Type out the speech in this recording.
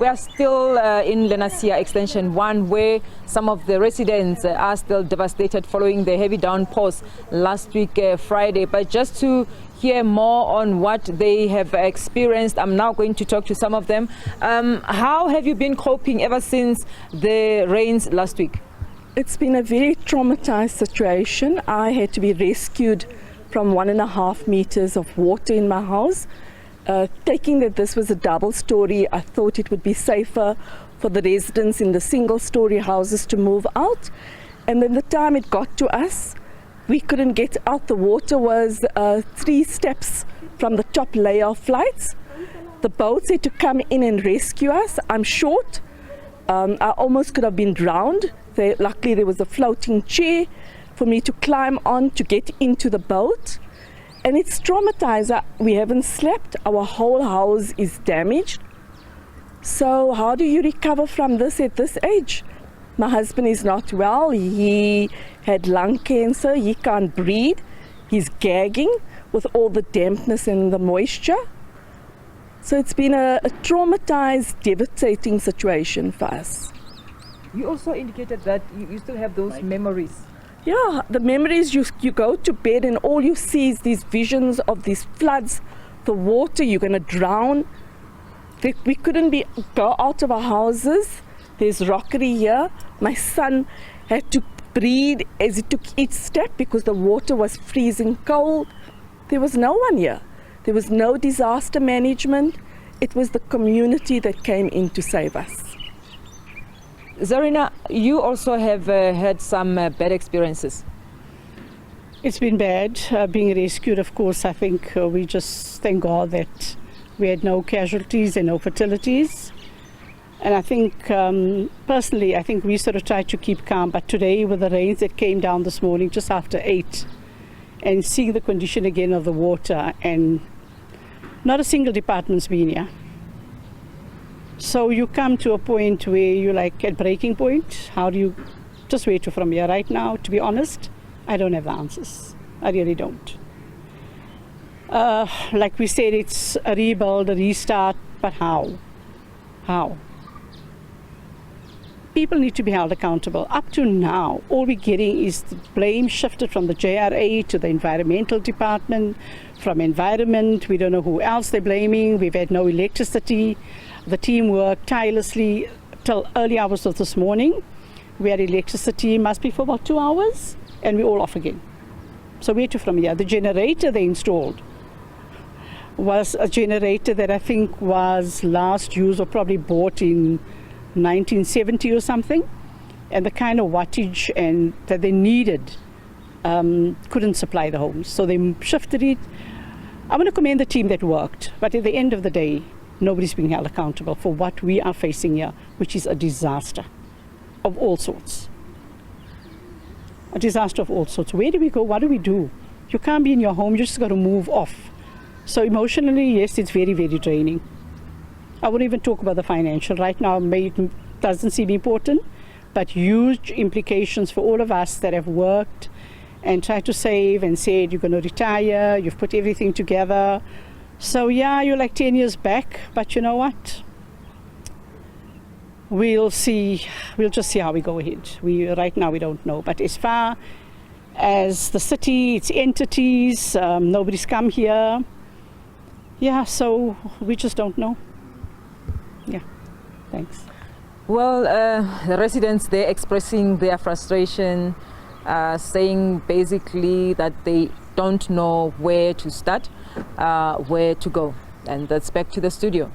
We are still in Lenasia Extension 1, where some of the residents are still devastated following the heavy downpours last week, Friday. But just to hear more on what they have experienced, I'm now going to talk to some of them. How have you been coping ever since the rains last week? It's been a very traumatized situation. I had to be rescued from 1.5 meters of water in my house. Taking that this was a double story, I thought it would be safer for the residents in the single story houses to move out. And then the time it got to us, we couldn't get out. The water was 3 steps from the top layer of flats. The boats had to come in and rescue us. I'm short. I almost could have been drowned. Luckily there was a floating chair for me to climb on to get into the boat. And it's traumatized. We haven't slept. Our whole house is damaged. So how do you recover from this at this age? My husband is not well. He had lung cancer. He can't breathe. He's gagging with all the dampness and the moisture. So it's been a traumatized, devastating situation for us. You also indicated that you still have those memories. Yeah, the memories, you go to bed and all you see is these visions of these floods, the water, you're going to drown. We couldn't go out of our houses. There's rockery here. My son had to breathe as he took each step because the water was freezing cold. There was no one here. There was no disaster management. It was the community that came in to save us. Zarina, you also have had some bad experiences. It's been bad being rescued. Of course, I think we just thank God that we had no casualties and no fatalities. And I think, personally, I think we sort of tried to keep calm. But today, with the rains that came down this morning, just after 8, and seeing the condition again of the water, and not a single department's been here. So you come to a point where you're like at breaking point. How do you just wait from here? Right now, to be honest, I don't have the answers. I really don't. Like we said, it's a rebuild, a restart, but how? How? People need to be held accountable. Up to now, all we're getting is the blame shifted from the JRA to the environmental department. From environment, we don't know who else they're blaming. We've had no electricity. The team worked tirelessly till early hours of this morning. We had electricity, must be for about 2 hours, and we're all off again. So where to from here? The generator they installed was a generator that I think was last used or probably bought in 1970 or something, and the kind of wattage and that they needed couldn't supply the homes. So they shifted it. I want to commend the team that worked, but at the end of the day, nobody's being held accountable for what we are facing here, which is a disaster of all sorts. A disaster of all sorts. Where do we go? What do we do? You can't be in your home, you just got to move off. So emotionally, yes, it's very, very draining. I won't even talk about the financial. Right now, it doesn't seem important, but huge implications for all of us that have worked and tried to save and said you're going to retire, you've put everything together. So yeah, you're like 10 years back, but you know what? We'll see. We'll just see how we go ahead. Right now we don't know. But as far as the city, its entities, nobody's come here. Yeah, so we just don't know. Yeah, thanks. Well, the residents, they're expressing their frustration, saying basically that they don't know where to start, where to go. And that's back to the studio.